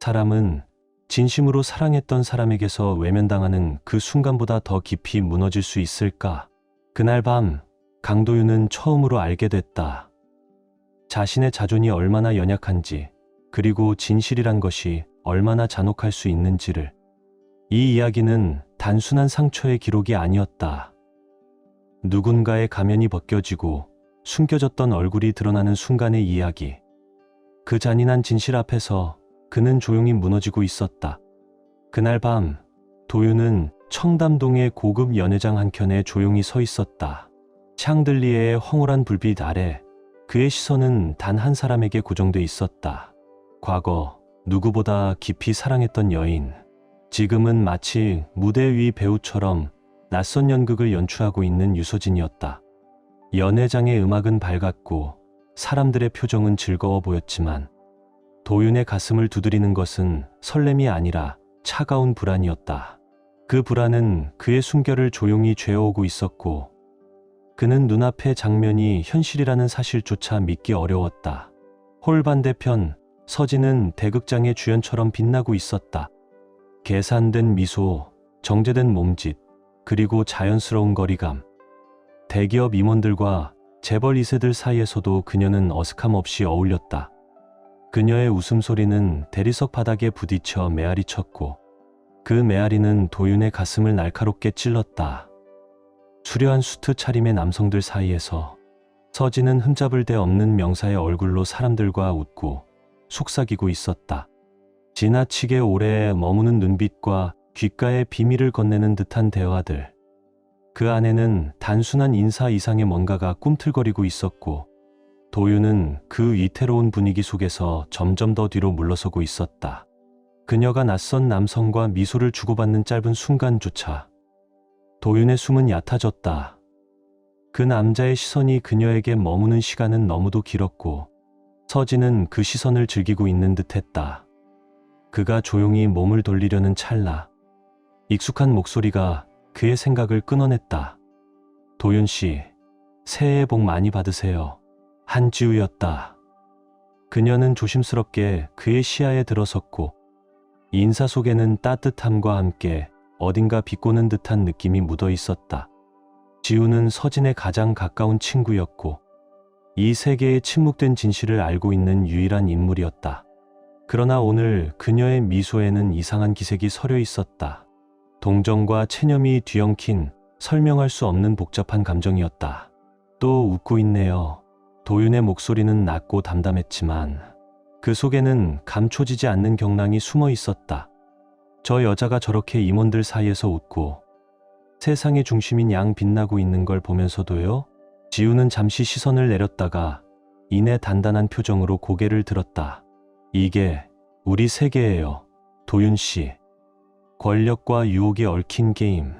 사람은 진심으로 사랑했던 사람에게서 외면당하는 그 순간보다 더 깊이 무너질 수 있을까? 그날 밤 강도윤은 처음으로 알게 됐다. 자신의 자존이 얼마나 연약한지, 그리고 진실이란 것이 얼마나 잔혹할 수 있는지를. 이 이야기는 단순한 상처의 기록이 아니었다. 누군가의 가면이 벗겨지고 숨겨졌던 얼굴이 드러나는 순간의 이야기. 그 잔인한 진실 앞에서 그는 조용히 무너지고 있었다. 그날 밤 도윤은 청담동의 고급 연회장 한켠에 조용히 서 있었다. 샹들리에의 황홀한 불빛 아래 그의 시선은 단 한 사람에게 고정돼 있었다. 과거 누구보다 깊이 사랑했던 여인. 지금은 마치 무대 위 배우처럼 낯선 연극을 연출하고 있는 유서진이었다. 연회장의 음악은 밝았고 사람들의 표정은 즐거워 보였지만 도윤의 가슴을 두드리는 것은 설렘이 아니라 차가운 불안이었다. 그 불안은 그의 숨결을 조용히 죄어오고 있었고 그는 눈앞의 장면이 현실이라는 사실조차 믿기 어려웠다. 홀 반대편 서진은 대극장의 주연처럼 빛나고 있었다. 계산된 미소, 정제된 몸짓, 그리고 자연스러운 거리감. 대기업 임원들과 재벌 2세들 사이에서도 그녀는 어색함 없이 어울렸다. 그녀의 웃음소리는 대리석 바닥에 부딪혀 메아리 쳤고 그 메아리는 도윤의 가슴을 날카롭게 찔렀다. 수려한 수트 차림의 남성들 사이에서 서진은 흠잡을 데 없는 명사의 얼굴로 사람들과 웃고 속삭이고 있었다. 지나치게 오래 머무는 눈빛과 귓가에 비밀을 건네는 듯한 대화들. 그 안에는 단순한 인사 이상의 뭔가가 꿈틀거리고 있었고 도윤은 그 위태로운 분위기 속에서 점점 더 뒤로 물러서고 있었다. 그녀가 낯선 남성과 미소를 주고받는 짧은 순간조차 도윤의 숨은 얕아졌다. 그 남자의 시선이 그녀에게 머무는 시간은 너무도 길었고 서진은 그 시선을 즐기고 있는 듯했다. 그가 조용히 몸을 돌리려는 찰나 익숙한 목소리가 그의 생각을 끊어냈다. 도윤 씨, 새해 복 많이 받으세요. 한지우였다. 그녀는 조심스럽게 그의 시야에 들어섰고 인사 속에는 따뜻함과 함께 어딘가 비꼬는 듯한 느낌이 묻어 있었다. 지우는 서진의 가장 가까운 친구였고 이 세계의 침묵된 진실을 알고 있는 유일한 인물이었다. 그러나 오늘 그녀의 미소에는 이상한 기색이 서려 있었다. 동정과 체념이 뒤엉킨 설명할 수 없는 복잡한 감정이었다. 또 웃고 있네요. 도윤의 목소리는 낮고 담담했지만 그 속에는 감춰지지 않는 경랑이 숨어 있었다. 저 여자가 저렇게 임원들 사이에서 웃고 세상의 중심인 양 빛나고 있는 걸 보면서도요? 지우는 잠시 시선을 내렸다가 이내 단단한 표정으로 고개를 들었다. 이게 우리 세계예요. 도윤 씨. 권력과 유혹에 얽힌 게임.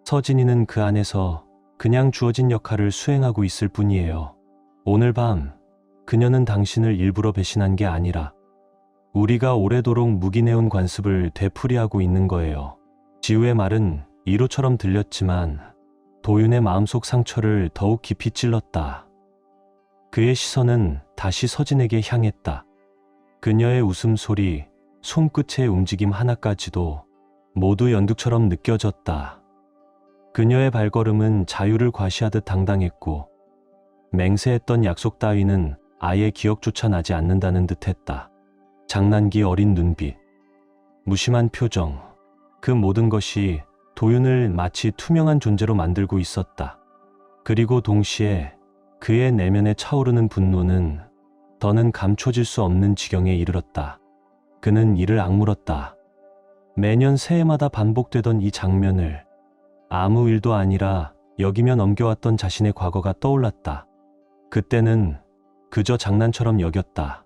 서진이는 그 안에서 그냥 주어진 역할을 수행하고 있을 뿐이에요. 오늘 밤 그녀는 당신을 일부러 배신한 게 아니라 우리가 오래도록 묵인해온 관습을 되풀이하고 있는 거예요. 지우의 말은 이로처럼 들렸지만 도윤의 마음속 상처를 더욱 깊이 찔렀다. 그의 시선은 다시 서진에게 향했다. 그녀의 웃음소리, 손끝의 움직임 하나까지도 모두 연극처럼 느껴졌다. 그녀의 발걸음은 자유를 과시하듯 당당했고 맹세했던 약속 따위는 아예 기억조차 나지 않는다는 듯했다. 장난기 어린 눈빛, 무심한 표정, 그 모든 것이 도윤을 마치 투명한 존재로 만들고 있었다. 그리고 동시에 그의 내면에 차오르는 분노는 더는 감춰질 수 없는 지경에 이르렀다. 그는 이를 악물었다. 매년 새해마다 반복되던 이 장면을 아무 일도 아니라 여기며 넘겨왔던 자신의 과거가 떠올랐다. 그때는 그저 장난처럼 여겼다.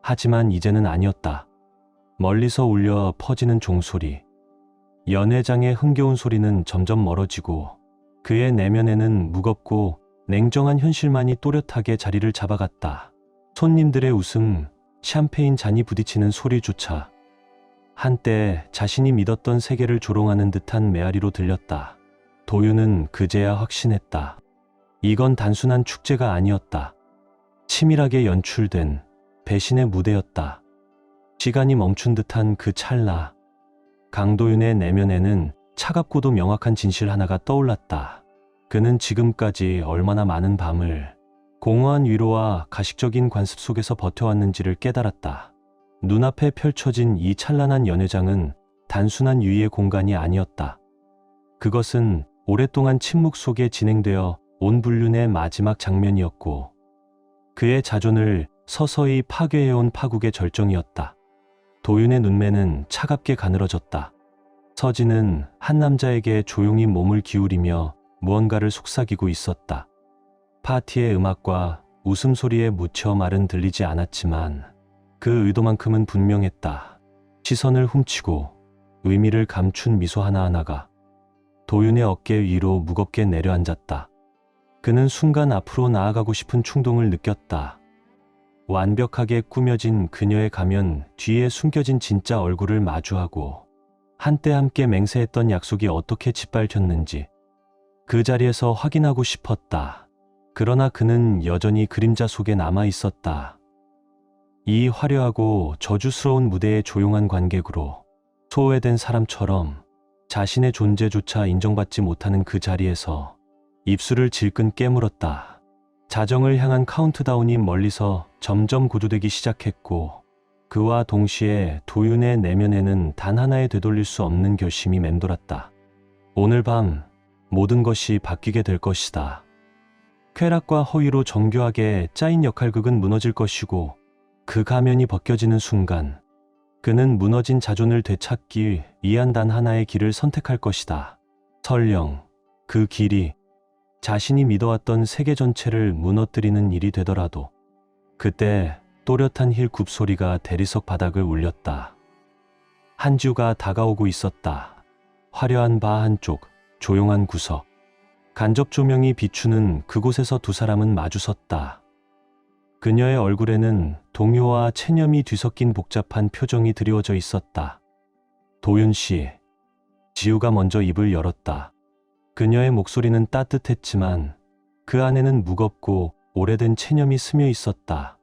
하지만 이제는 아니었다. 멀리서 울려 퍼지는 종소리. 연회장의 흥겨운 소리는 점점 멀어지고 그의 내면에는 무겁고 냉정한 현실만이 또렷하게 자리를 잡아갔다. 손님들의 웃음, 샴페인 잔이 부딪히는 소리조차 한때 자신이 믿었던 세계를 조롱하는 듯한 메아리로 들렸다. 도윤은 그제야 확신했다. 이건 단순한 축제가 아니었다. 치밀하게 연출된 배신의 무대였다. 시간이 멈춘 듯한 그 찰나, 강도윤의 내면에는 차갑고도 명확한 진실 하나가 떠올랐다. 그는 지금까지 얼마나 많은 밤을 공허한 위로와 가식적인 관습 속에서 버텨왔는지를 깨달았다. 눈앞에 펼쳐진 이 찬란한 연회장은 단순한 유의의 공간이 아니었다. 그것은 오랫동안 침묵 속에 진행되어 온 불륜의 마지막 장면이었고, 그의 자존을 서서히 파괴해온 파국의 절정이었다. 도윤의 눈매는 차갑게 가늘어졌다. 서진은 한 남자에게 조용히 몸을 기울이며 무언가를 속삭이고 있었다. 파티의 음악과 웃음소리에 묻혀 말은 들리지 않았지만 그 의도만큼은 분명했다. 시선을 훔치고 의미를 감춘 미소 하나하나가 도윤의 어깨 위로 무겁게 내려앉았다. 그는 순간 앞으로 나아가고 싶은 충동을 느꼈다. 완벽하게 꾸며진 그녀의 가면 뒤에 숨겨진 진짜 얼굴을 마주하고 한때 함께 맹세했던 약속이 어떻게 짓밟혔는지 그 자리에서 확인하고 싶었다. 그러나 그는 여전히 그림자 속에 남아 있었다. 이 화려하고 저주스러운 무대의 조용한 관객으로 소외된 사람처럼 자신의 존재조차 인정받지 못하는 그 자리에서 입술을 질끈 깨물었다. 자정을 향한 카운트다운이 멀리서 점점 고조되기 시작했고, 그와 동시에 도윤의 내면에는 단 하나의 되돌릴 수 없는 결심이 맴돌았다. 오늘 밤 모든 것이 바뀌게 될 것이다. 쾌락과 허위로 정교하게 짜인 역할극은 무너질 것이고, 그 가면이 벗겨지는 순간 그는 무너진 자존을 되찾기 위한 단 하나의 길을 선택할 것이다. 설령 그 길이 자신이 믿어왔던 세계 전체를 무너뜨리는 일이 되더라도. 그때 또렷한 힐 굽소리가 대리석 바닥을 울렸다. 한주가 다가오고 있었다. 화려한 바 한쪽, 조용한 구석. 간접 조명이 비추는 그곳에서 두 사람은 마주섰다. 그녀의 얼굴에는 동요와 체념이 뒤섞인 복잡한 표정이 드리워져 있었다. 도윤 씨. 지우가 먼저 입을 열었다. 그녀의 목소리는 따뜻했지만 그 안에는 무겁고 오래된 체념이 스며 있었다.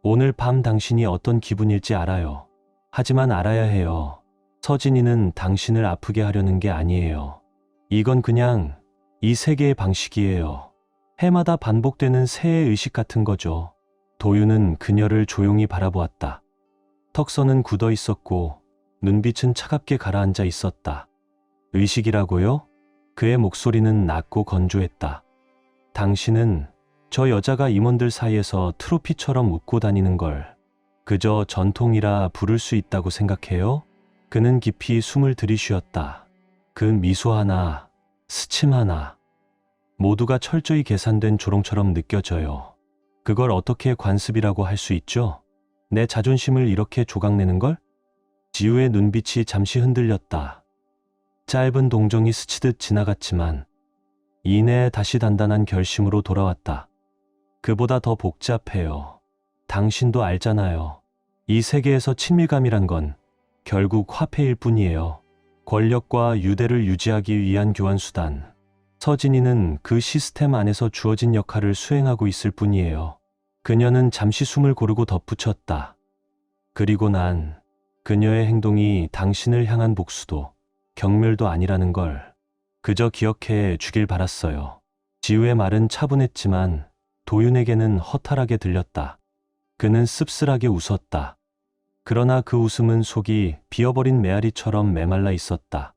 오늘 밤 당신이 어떤 기분일지 알아요. 하지만 알아야 해요. 서진이는 당신을 아프게 하려는 게 아니에요. 이건 그냥 이 세계의 방식이에요. 해마다 반복되는 새해 의식 같은 거죠. 도윤은 그녀를 조용히 바라보았다. 턱선은 굳어 있었고 눈빛은 차갑게 가라앉아 있었다. 의식이라고요? 그의 목소리는 낮고 건조했다. 당신은 저 여자가 임원들 사이에서 트로피처럼 웃고 다니는 걸 그저 전통이라 부를 수 있다고 생각해요? 그는 깊이 숨을 들이쉬었다. 그 미소 하나, 스침 하나, 모두가 철저히 계산된 조롱처럼 느껴져요. 그걸 어떻게 관습이라고 할 수 있죠? 내 자존심을 이렇게 조각내는 걸? 지우의 눈빛이 잠시 흔들렸다. 짧은 동정이 스치듯 지나갔지만 이내 다시 단단한 결심으로 돌아왔다. 그보다 더 복잡해요. 당신도 알잖아요. 이 세계에서 친밀감이란 건 결국 화폐일 뿐이에요. 권력과 유대를 유지하기 위한 교환수단. 서진이는 그 시스템 안에서 주어진 역할을 수행하고 있을 뿐이에요. 그녀는 잠시 숨을 고르고 덧붙였다. 그리고 난 그녀의 행동이 당신을 향한 복수도 경멸도 아니라는 걸 그저 기억해 주길 바랐어요. 지우의 말은 차분했지만 도윤에게는 허탈하게 들렸다. 그는 씁쓸하게 웃었다. 그러나 그 웃음은 속이 비어버린 메아리처럼 메말라 있었다.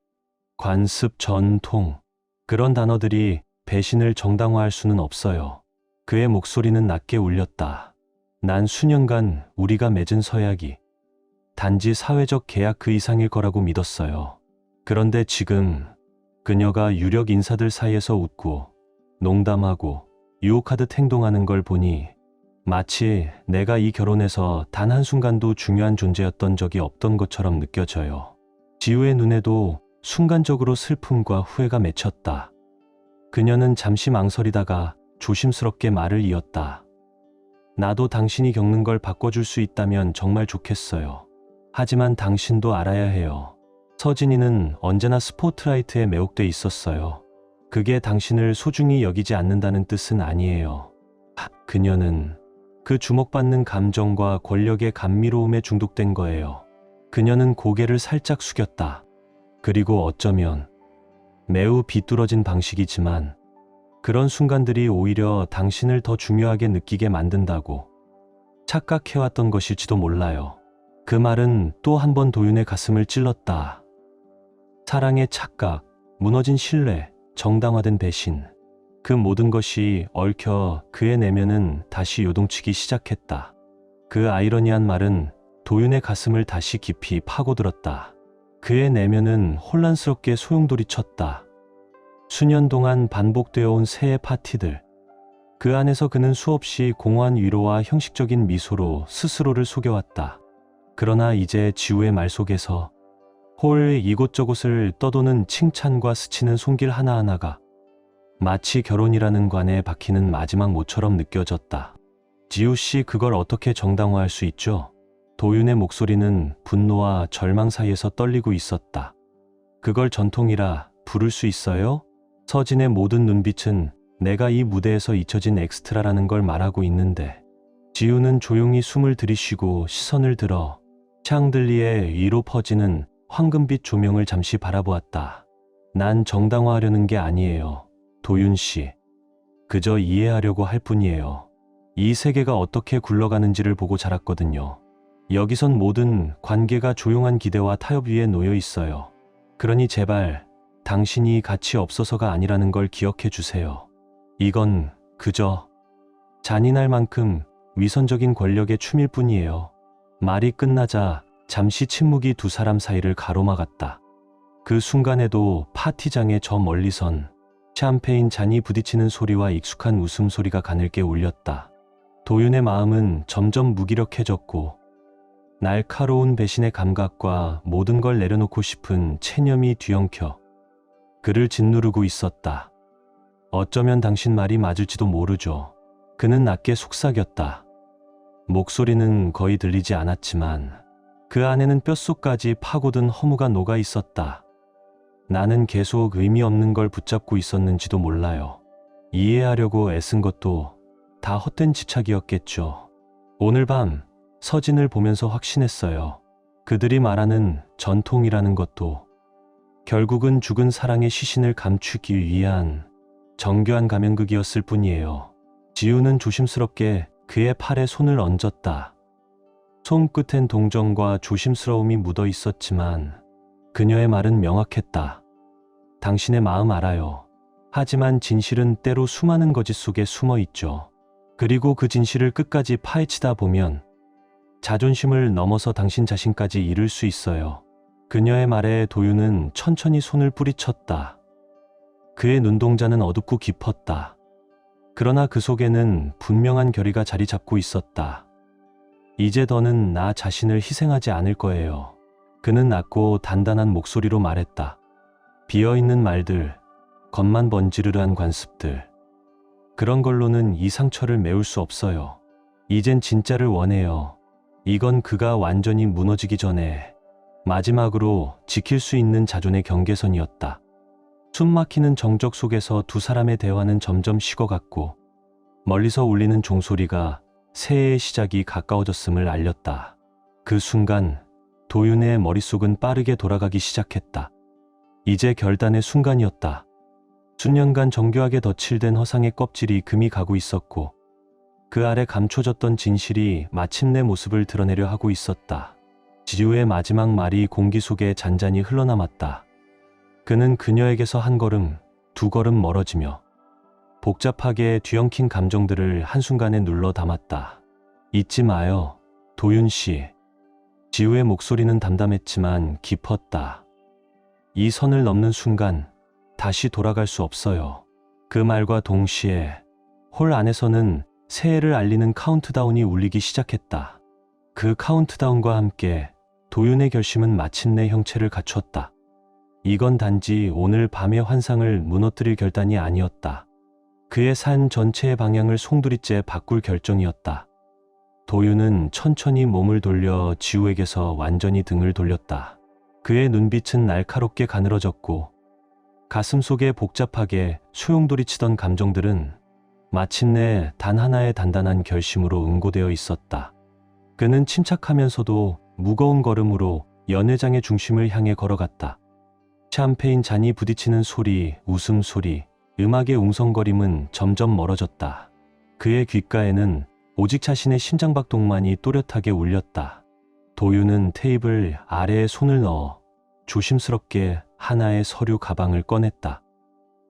관습, 전통, 그런 단어들이 배신을 정당화할 수는 없어요. 그의 목소리는 낮게 울렸다. 난 수년간 우리가 맺은 서약이 단지 사회적 계약 그 이상일 거라고 믿었어요. 그런데 지금 그녀가 유력 인사들 사이에서 웃고 농담하고 유혹하듯 행동하는 걸 보니 마치 내가 이 결혼에서 단 한순간도 중요한 존재였던 적이 없던 것처럼 느껴져요. 지우의 눈에도 순간적으로 슬픔과 후회가 맺혔다. 그녀는 잠시 망설이다가 조심스럽게 말을 이었다. 나도 당신이 겪는 걸 바꿔줄 수 있다면 정말 좋겠어요. 하지만 당신도 알아야 해요. 서진이는 언제나 스포트라이트에 매혹돼 있었어요. 그게 당신을 소중히 여기지 않는다는 뜻은 아니에요. 그녀는 그 주목받는 감정과 권력의 감미로움에 중독된 거예요. 그녀는 고개를 살짝 숙였다. 그리고 어쩌면 매우 비뚤어진 방식이지만 그런 순간들이 오히려 당신을 더 중요하게 느끼게 만든다고 착각해왔던 것일지도 몰라요. 그 말은 또 한 번 도윤의 가슴을 찔렀다. 사랑의 착각, 무너진 신뢰, 정당화된 배신. 그 모든 것이 얽혀 그의 내면은 다시 요동치기 시작했다. 그 아이러니한 말은 도윤의 가슴을 다시 깊이 파고들었다. 그의 내면은 혼란스럽게 소용돌이쳤다. 수년 동안 반복되어 온 새해 파티들. 그 안에서 그는 수없이 공허한 위로와 형식적인 미소로 스스로를 속여왔다. 그러나 이제 지우의 말 속에서 홀 이곳저곳을 떠도는 칭찬과 스치는 손길 하나하나가 마치 결혼이라는 관에 박히는 마지막 모처럼 느껴졌다. 지우 씨, 그걸 어떻게 정당화할 수 있죠? 도윤의 목소리는 분노와 절망 사이에서 떨리고 있었다. 그걸 전통이라 부를 수 있어요? 서진의 모든 눈빛은 내가 이 무대에서 잊혀진 엑스트라라는 걸 말하고 있는데, 지우는 조용히 숨을 들이쉬고 시선을 들어 샹들리에 위로 퍼지는 황금빛 조명을 잠시 바라보았다. 난 정당화하려는 게 아니에요. 도윤 씨. 그저 이해하려고 할 뿐이에요. 이 세계가 어떻게 굴러가는지를 보고 자랐거든요. 여기선 모든 관계가 조용한 기대와 타협 위에 놓여 있어요. 그러니 제발 당신이 가치 없어서가 아니라는 걸 기억해 주세요. 이건 그저 잔인할 만큼 위선적인 권력의 춤일 뿐이에요. 말이 끝나자 잠시 침묵이 두 사람 사이를 가로막았다. 그 순간에도 파티장의 저 멀리선 샴페인 잔이 부딪히는 소리와 익숙한 웃음소리가 가늘게 울렸다. 도윤의 마음은 점점 무기력해졌고 날카로운 배신의 감각과 모든 걸 내려놓고 싶은 체념이 뒤엉켜 그를 짓누르고 있었다. 어쩌면 당신 말이 맞을지도 모르죠. 그는 낮게 속삭였다. 목소리는 거의 들리지 않았지만 그 안에는 뼛속까지 파고든 허무가 녹아 있었다. 나는 계속 의미 없는 걸 붙잡고 있었는지도 몰라요. 이해하려고 애쓴 것도 다 헛된 집착이었겠죠. 오늘 밤 서진을 보면서 확신했어요. 그들이 말하는 전통이라는 것도 결국은 죽은 사랑의 시신을 감추기 위한 정교한 가면극이었을 뿐이에요. 지우는 조심스럽게 그의 팔에 손을 얹었다. 손끝엔 동정과 조심스러움이 묻어 있었지만 그녀의 말은 명확했다. 당신의 마음 알아요. 하지만 진실은 때로 수많은 거짓 속에 숨어 있죠. 그리고 그 진실을 끝까지 파헤치다 보면 자존심을 넘어서 당신 자신까지 잃을 수 있어요. 그녀의 말에 도윤은 천천히 손을 뿌리쳤다. 그의 눈동자는 어둡고 깊었다. 그러나 그 속에는 분명한 결의가 자리 잡고 있었다. 이제 더는 나 자신을 희생하지 않을 거예요. 그는 낮고 단단한 목소리로 말했다. 비어있는 말들, 겉만 번지르르한 관습들. 그런 걸로는 이 상처를 메울 수 없어요. 이젠 진짜를 원해요. 이건 그가 완전히 무너지기 전에 마지막으로 지킬 수 있는 자존의 경계선이었다. 숨막히는 정적 속에서 두 사람의 대화는 점점 식어갔고 멀리서 울리는 종소리가 새해의 시작이 가까워졌음을 알렸다. 그 순간 도윤의 머릿속은 빠르게 돌아가기 시작했다. 이제 결단의 순간이었다. 수년간 정교하게 덧칠된 허상의 껍질이 금이 가고 있었고 그 아래 감춰졌던 진실이 마침내 모습을 드러내려 하고 있었다. 지우의 마지막 말이 공기 속에 잔잔히 흘러남았다. 그는 그녀에게서 한 걸음, 두 걸음 멀어지며 복잡하게 뒤엉킨 감정들을 한순간에 눌러 담았다. 잊지 마요, 도윤 씨. 지우의 목소리는 담담했지만 깊었다. 이 선을 넘는 순간 다시 돌아갈 수 없어요. 그 말과 동시에 홀 안에서는 새해를 알리는 카운트다운이 울리기 시작했다. 그 카운트다운과 함께 도윤의 결심은 마침내 형체를 갖췄다. 이건 단지 오늘 밤의 환상을 무너뜨릴 결단이 아니었다. 그의 삶 전체의 방향을 송두리째 바꿀 결정이었다. 도윤은 천천히 몸을 돌려 지우에게서 완전히 등을 돌렸다. 그의 눈빛은 날카롭게 가늘어졌고 가슴 속에 복잡하게 소용돌이치던 감정들은 마침내 단 하나의 단단한 결심으로 응고되어 있었다. 그는 침착하면서도 무거운 걸음으로 연회장의 중심을 향해 걸어갔다. 샴페인 잔이 부딪히는 소리, 웃음소리, 음악의 웅성거림은 점점 멀어졌다. 그의 귓가에는 오직 자신의 심장박동만이 또렷하게 울렸다. 도윤은 테이블 아래에 손을 넣어 조심스럽게 하나의 서류 가방을 꺼냈다.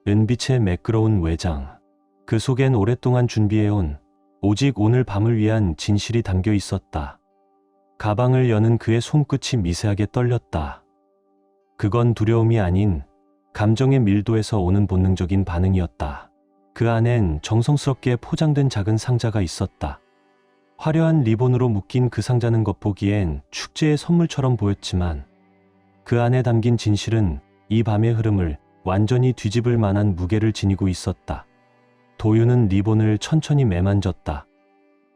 은빛의 매끄러운 외장, 그 속엔 오랫동안 준비해온 오직 오늘 밤을 위한 진실이 담겨 있었다. 가방을 여는 그의 손끝이 미세하게 떨렸다. 그건 두려움이 아닌 감정의 밀도에서 오는 본능적인 반응이었다. 그 안엔 정성스럽게 포장된 작은 상자가 있었다. 화려한 리본으로 묶인 그 상자는 겉보기엔 축제의 선물처럼 보였지만 그 안에 담긴 진실은 이 밤의 흐름을 완전히 뒤집을 만한 무게를 지니고 있었다. 도윤은 리본을 천천히 매만졌다.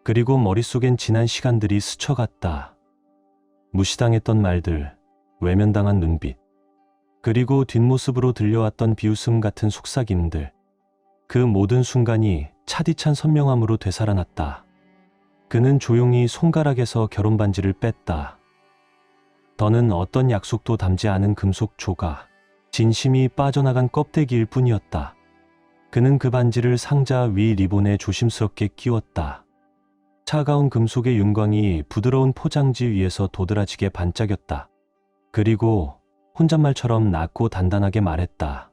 그리고 머릿속엔 지난 시간들이 스쳐갔다. 무시당했던 말들, 외면당한 눈빛, 그리고 뒷모습으로 들려왔던 비웃음 같은 속삭임들. 그 모든 순간이 차디찬 선명함으로 되살아났다. 그는 조용히 손가락에서 결혼반지를 뺐다. 더는 어떤 약속도 담지 않은 금속 조각, 진심이 빠져나간 껍데기일 뿐이었다. 그는 그 반지를 상자 위 리본에 조심스럽게 끼웠다. 차가운 금속의 윤광이 부드러운 포장지 위에서 도드라지게 반짝였다. 그리고 혼잣말처럼 낮고 단단하게 말했다.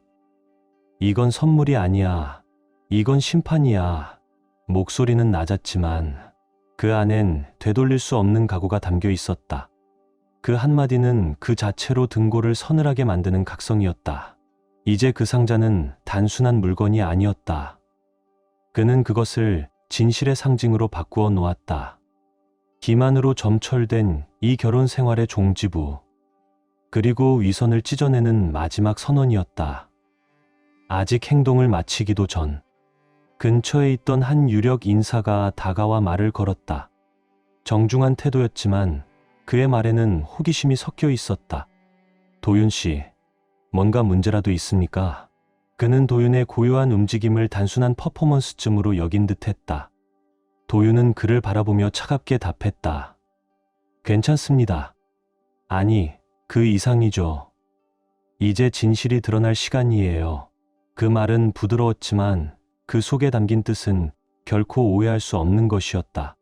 이건 선물이 아니야. 이건 심판이야. 목소리는 낮았지만 그 안엔 되돌릴 수 없는 각오가 담겨 있었다. 그 한마디는 그 자체로 등골을 서늘하게 만드는 각성이었다. 이제 그 상자는 단순한 물건이 아니었다. 그는 그것을 진실의 상징으로 바꾸어 놓았다. 기만으로 점철된 이 결혼 생활의 종지부, 그리고 위선을 찢어내는 마지막 선언이었다. 아직 행동을 마치기도 전, 근처에 있던 한 유력 인사가 다가와 말을 걸었다. 정중한 태도였지만 그의 말에는 호기심이 섞여 있었다. 도윤 씨, 뭔가 문제라도 있습니까? 그는 도윤의 고요한 움직임을 단순한 퍼포먼스쯤으로 여긴 듯했다. 도윤은 그를 바라보며 차갑게 답했다. 괜찮습니다. 아니, 그 이상이죠. 이제 진실이 드러날 시간이에요. 그 말은 부드러웠지만 그 속에 담긴 뜻은 결코 오해할 수 없는 것이었다.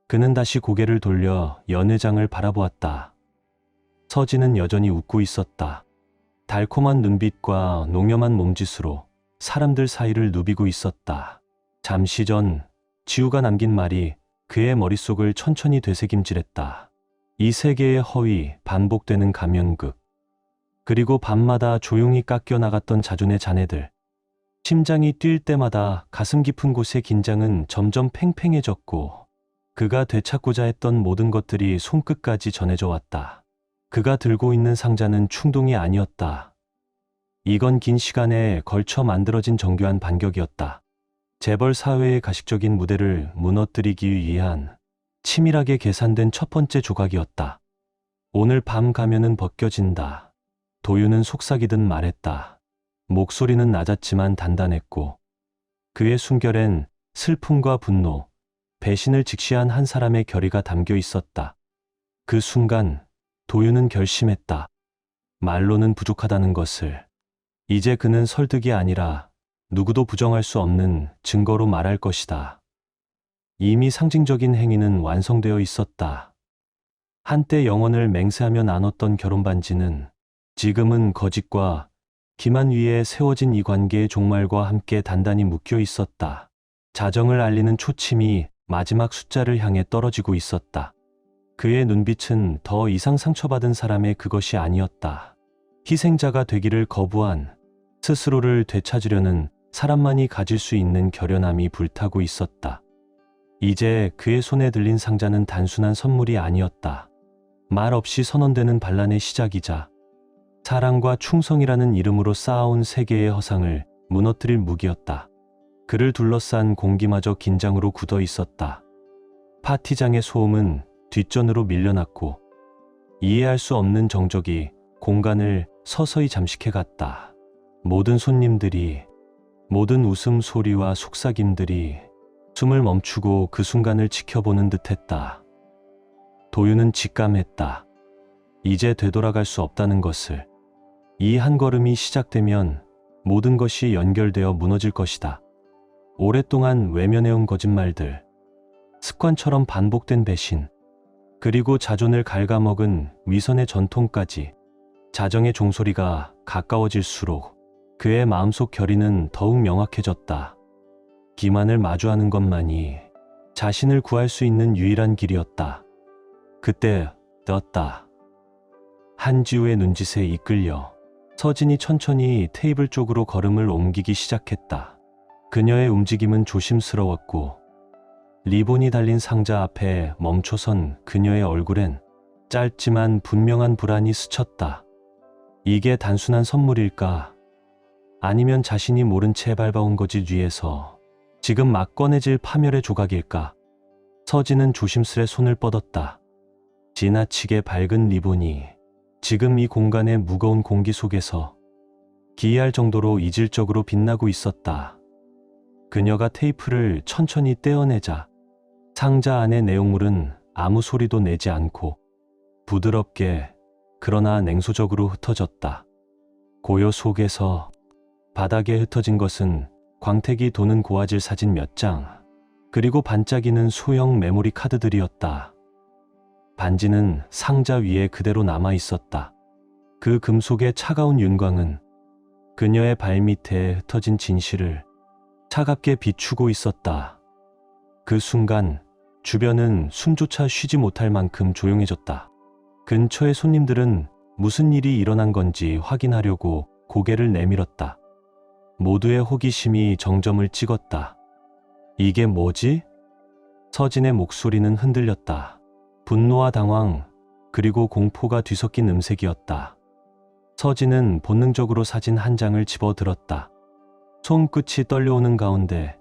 그는 다시 고개를 돌려 연회장을 바라보았다. 서진은 여전히 웃고 있었다. 달콤한 눈빛과 농염한 몸짓으로 사람들 사이를 누비고 있었다. 잠시 전 지우가 남긴 말이 그의 머릿속을 천천히 되새김질했다. 이 세계의 허위, 반복되는 가면극, 그리고 밤마다 조용히 깎여 나갔던 자존의 잔해들. 심장이 뛸 때마다 가슴 깊은 곳의 긴장은 점점 팽팽해졌고 그가 되찾고자 했던 모든 것들이 손끝까지 전해져 왔다. 그가 들고 있는 상자는 충동이 아니었다. 이건 긴 시간에 걸쳐 만들어진 정교한 반격이었다. 재벌 사회의 가식적인 무대를 무너뜨리기 위한 치밀하게 계산된 첫 번째 조각이었다. 오늘 밤 가면은 벗겨진다. 도윤은 속삭이듯 말했다. 목소리는 낮았지만 단단했고 그의 숨결엔 슬픔과 분노, 배신을 직시한 한 사람의 결의가 담겨 있었다. 그 순간 도윤은 결심했다. 말로는 부족하다는 것을. 이제 그는 설득이 아니라 누구도 부정할 수 없는 증거로 말할 것이다. 이미 상징적인 행위는 완성되어 있었다. 한때 영혼을 맹세하며 나눴던 결혼반지는 지금은 거짓과 기만 위에 세워진 이 관계의 종말과 함께 단단히 묶여 있었다. 자정을 알리는 초침이 마지막 숫자를 향해 떨어지고 있었다. 그의 눈빛은 더 이상 상처받은 사람의 그것이 아니었다. 희생자가 되기를 거부한, 스스로를 되찾으려는 사람만이 가질 수 있는 결연함이 불타고 있었다. 이제 그의 손에 들린 상자는 단순한 선물이 아니었다. 말 없이 선언되는 반란의 시작이자 사랑과 충성이라는 이름으로 쌓아온 세계의 허상을 무너뜨릴 무기였다. 그를 둘러싼 공기마저 긴장으로 굳어 있었다. 파티장의 소음은 뒷전으로 밀려났고 이해할 수 없는 정적이 공간을 서서히 잠식해갔다. 모든 손님들이 모든 웃음소리와 속삭임들이 숨을 멈추고 그 순간을 지켜보는 듯했다. 도윤은 직감했다. 이제 되돌아갈 수 없다는 것을. 이 한 걸음이 시작되면 모든 것이 연결되어 무너질 것이다. 오랫동안 외면해온 거짓말들, 습관처럼 반복된 배신, 그리고 자존을 갉아먹은 위선의 전통까지. 자정의 종소리가 가까워질수록 그의 마음속 결의는 더욱 명확해졌다. 기만을 마주하는 것만이 자신을 구할 수 있는 유일한 길이었다. 그때 떴다. 한지우의 눈짓에 이끌려 서진이 천천히 테이블 쪽으로 걸음을 옮기기 시작했다. 그녀의 움직임은 조심스러웠고 리본이 달린 상자 앞에 멈춰선 그녀의 얼굴엔 짧지만 분명한 불안이 스쳤다. 이게 단순한 선물일까? 아니면 자신이 모른 채 밟아온 거짓 위에서 지금 막 꺼내질 파멸의 조각일까? 서진은 조심스레 손을 뻗었다. 지나치게 밝은 리본이 지금 이 공간의 무거운 공기 속에서 기이할 정도로 이질적으로 빛나고 있었다. 그녀가 테이프를 천천히 떼어내자 상자 안의 내용물은 아무 소리도 내지 않고 부드럽게 그러나 냉소적으로 흩어졌다. 고요 속에서 바닥에 흩어진 것은 광택이 도는 고화질 사진 몇 장, 그리고 반짝이는 소형 메모리 카드들이었다. 반지는 상자 위에 그대로 남아 있었다. 그 금속의 차가운 윤광은 그녀의 발밑에 흩어진 진실을 차갑게 비추고 있었다. 그 순간 주변은 숨조차 쉬지 못할 만큼 조용해졌다. 근처의 손님들은 무슨 일이 일어난 건지 확인하려고 고개를 내밀었다. 모두의 호기심이 정점을 찍었다. 이게 뭐지? 서진의 목소리는 흔들렸다. 분노와 당황, 그리고 공포가 뒤섞인 음색이었다. 서진은 본능적으로 사진 한 장을 집어들었다. 손끝이 떨려오는 가운데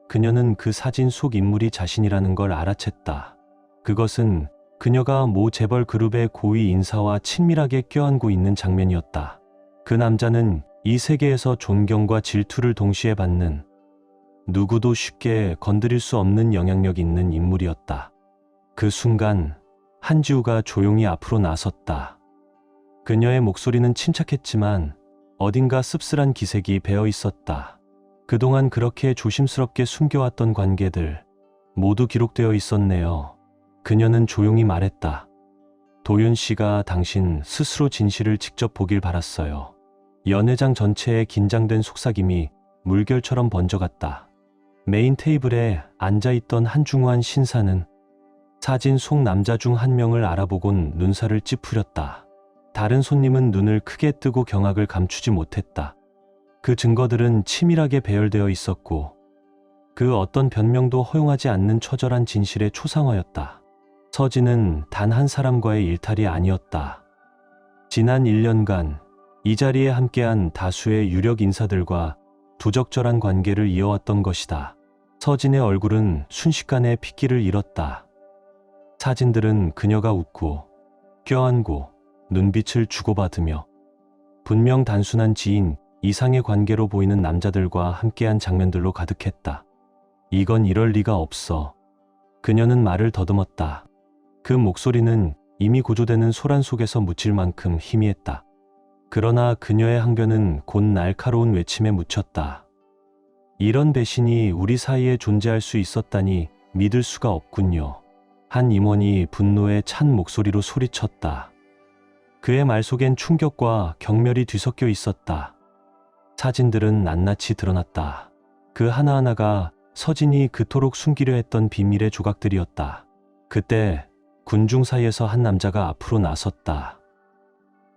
그녀는 그 사진 속 인물이 자신이라는 걸 알아챘다. 그것은 그녀가 모 재벌 그룹의 고위 인사와 친밀하게 껴안고 있는 장면이었다. 그 남자는 이 세계에서 존경과 질투를 동시에 받는, 누구도 쉽게 건드릴 수 없는 영향력 있는 인물이었다. 그 순간 한지우가 조용히 앞으로 나섰다. 그녀의 목소리는 침착했지만 어딘가 씁쓸한 기색이 배어 있었다. 그동안 그렇게 조심스럽게 숨겨왔던 관계들 모두 기록되어 있었네요. 그녀는 조용히 말했다. 도윤 씨가 당신 스스로 진실을 직접 보길 바랐어요. 연회장 전체에 긴장된 속삭임이 물결처럼 번져갔다. 메인 테이블에 앉아있던 한중후한 신사는 사진 속 남자 중 한 명을 알아보곤 눈살을 찌푸렸다. 다른 손님은 눈을 크게 뜨고 경악을 감추지 못했다. 그 증거들은 치밀하게 배열되어 있었고 그 어떤 변명도 허용하지 않는 처절한 진실의 초상화였다. 서진은 단 한 사람과의 일탈이 아니었다. 지난 1년간 이 자리에 함께한 다수의 유력 인사들과 부적절한 관계를 이어왔던 것이다. 서진의 얼굴은 순식간에 핏기를 잃었다. 사진들은 그녀가 웃고 껴안고 눈빛을 주고받으며 분명 단순한 지인 이상의 관계로 보이는 남자들과 함께한 장면들로 가득했다. 이건 이럴 리가 없어. 그녀는 말을 더듬었다. 그 목소리는 이미 고조되는 소란 속에서 묻힐 만큼 희미했다. 그러나 그녀의 항변은 곧 날카로운 외침에 묻혔다. 이런 배신이 우리 사이에 존재할 수 있었다니 믿을 수가 없군요. 한 임원이 분노에 찬 목소리로 소리쳤다. 그의 말 속엔 충격과 경멸이 뒤섞여 있었다. 사진들은 낱낱이 드러났다. 그 하나하나가 서진이 그토록 숨기려 했던 비밀의 조각들이었다. 그때 군중 사이에서 한 남자가 앞으로 나섰다.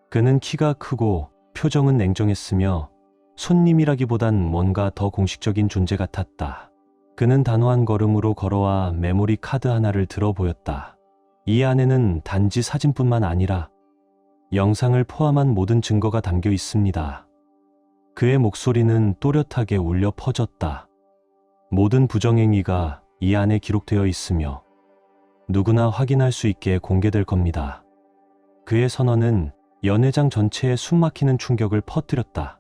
그는 키가 크고 표정은 냉정했으며 손님이라기보단 뭔가 더 공식적인 존재 같았다. 그는 단호한 걸음으로 걸어와 메모리 카드 하나를 들어 보였다. 이 안에는 단지 사진뿐만 아니라 영상을 포함한 모든 증거가 담겨 있습니다. 그의 목소리는 또렷하게 울려 퍼졌다. 모든 부정행위가 이 안에 기록되어 있으며 누구나 확인할 수 있게 공개될 겁니다. 그의 선언은 연회장 전체에 숨막히는 충격을 퍼뜨렸다.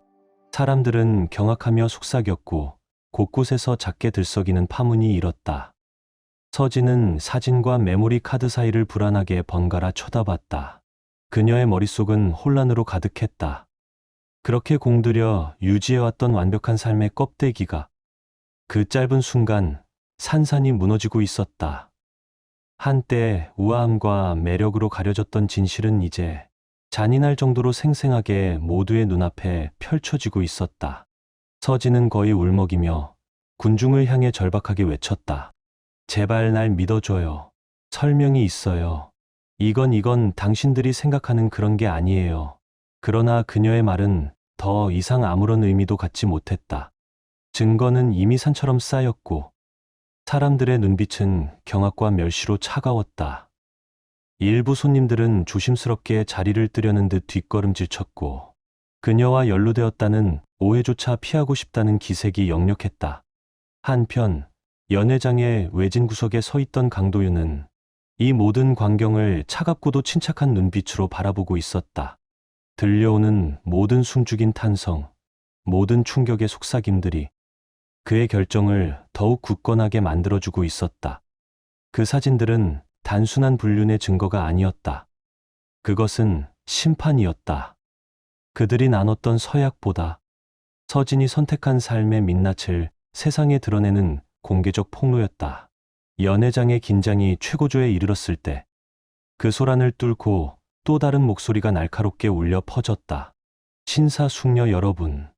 사람들은 경악하며 속삭였고 곳곳에서 작게 들썩이는 파문이 일었다. 서진은 사진과 메모리 카드 사이를 불안하게 번갈아 쳐다봤다. 그녀의 머릿속은 혼란으로 가득했다. 그렇게 공들여 유지해왔던 완벽한 삶의 껍데기가 그 짧은 순간 산산이 무너지고 있었다. 한때 우아함과 매력으로 가려졌던 진실은 이제 잔인할 정도로 생생하게 모두의 눈앞에 펼쳐지고 있었다. 서진은 거의 울먹이며 군중을 향해 절박하게 외쳤다. 제발 날 믿어줘요. 설명이 있어요. 이건 당신들이 생각하는 그런 게 아니에요. 그러나 그녀의 말은 더 이상 아무런 의미도 갖지 못했다. 증거는 이미 산처럼 쌓였고 사람들의 눈빛은 경악과 멸시로 차가웠다. 일부 손님들은 조심스럽게 자리를 뜨려는 듯 뒷걸음질 쳤고 그녀와 연루되었다는 오해조차 피하고 싶다는 기색이 역력했다. 한편 연회장의 외진 구석에 서 있던 강도윤은 이 모든 광경을 차갑고도 침착한 눈빛으로 바라보고 있었다. 들려오는 모든 숨죽인 탄성, 모든 충격의 속삭임들이 그의 결정을 더욱 굳건하게 만들어주고 있었다. 그 사진들은 단순한 불륜의 증거가 아니었다. 그것은 심판이었다. 그들이 나눴던 서약보다 서진이 선택한 삶의 민낯을 세상에 드러내는 공개적 폭로였다. 연회장의 긴장이 최고조에 이르렀을 때 그 소란을 뚫고 또 다른 목소리가 날카롭게 울려 퍼졌다. 신사숙녀 여러분,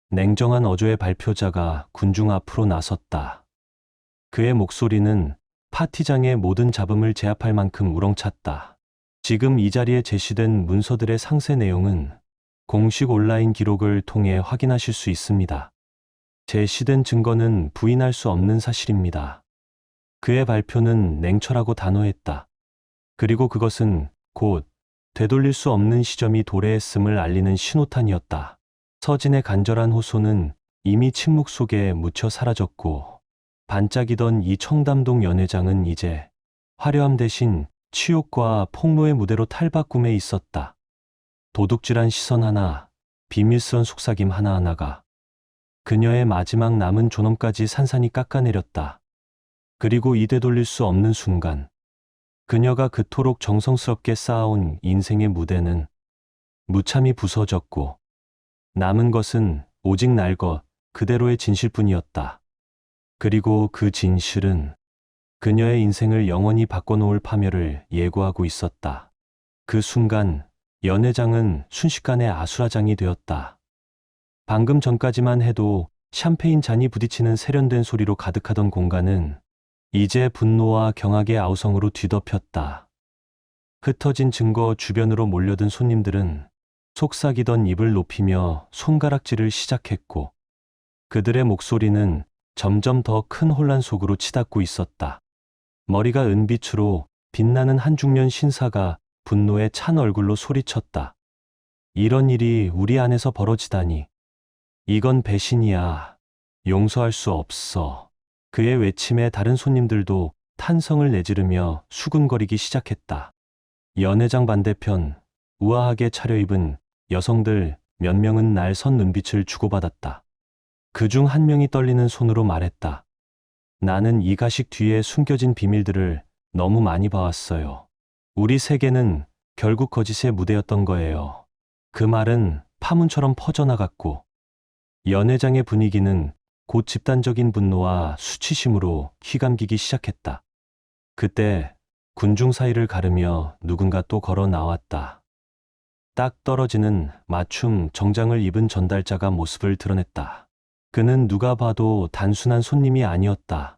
냉정한 어조의 발표자가 군중 앞으로 나섰다. 그의 목소리는 파티장의 모든 잡음을 제압할 만큼 우렁찼다. 지금 이 자리에 제시된 문서들의 상세 내용은 공식 온라인 기록을 통해 확인하실 수 있습니다. 제시된 증거는 부인할 수 없는 사실입니다. 그의 발표는 냉철하고 단호했다. 그리고 그것은 곧 되돌릴 수 없는 시점이 도래했음을 알리는 신호탄이었다. 서진의 간절한 호소는 이미 침묵 속에 묻혀 사라졌고 반짝이던 이 청담동 연회장은 이제 화려함 대신 치욕과 폭로의 무대로 탈바꿈해 있었다. 도둑질한 시선 하나, 비밀스런 속삭임 하나하나가 그녀의 마지막 남은 존엄까지 산산이 깎아내렸다. 그리고 이 되돌릴 수 없는 순간, 그녀가 그토록 정성스럽게 쌓아온 인생의 무대는 무참히 부서졌고 남은 것은 오직 날 것 그대로의 진실뿐이었다. 그리고 그 진실은 그녀의 인생을 영원히 바꿔놓을 파멸을 예고하고 있었다. 그 순간 연회장은 순식간에 아수라장이 되었다. 방금 전까지만 해도 샴페인 잔이 부딪히는 세련된 소리로 가득하던 공간은 이제 분노와 경악의 아우성으로 뒤덮였다. 흩어진 증거 주변으로 몰려든 손님들은 속삭이던 입을 높이며 손가락질을 시작했고 그들의 목소리는 점점 더 큰 혼란 속으로 치닫고 있었다. 머리가 은빛으로 빛나는 한중년 신사가 분노에 찬 얼굴로 소리쳤다. 이런 일이 우리 안에서 벌어지다니. 이건 배신이야. 용서할 수 없어. 그의 외침에 다른 손님들도 탄성을 내지르며 수근거리기 시작했다. 연회장 반대편 우아하게 차려입은 여성들 몇 명은 날 선 눈빛을 주고받았다. 그중 한 명이 떨리는 손으로 말했다. 나는 이 가식 뒤에 숨겨진 비밀들을 너무 많이 봐왔어요. 우리 세계는 결국 거짓의 무대였던 거예요. 그 말은 파문처럼 퍼져나갔고 연회장의 분위기는 곧 집단적인 분노와 수치심으로 휘감기기 시작했다. 그때 군중 사이를 가르며 누군가 또 걸어 나왔다. 딱 떨어지는 맞춤 정장을 입은 전달자가 모습을 드러냈다. 그는 누가 봐도 단순한 손님이 아니었다.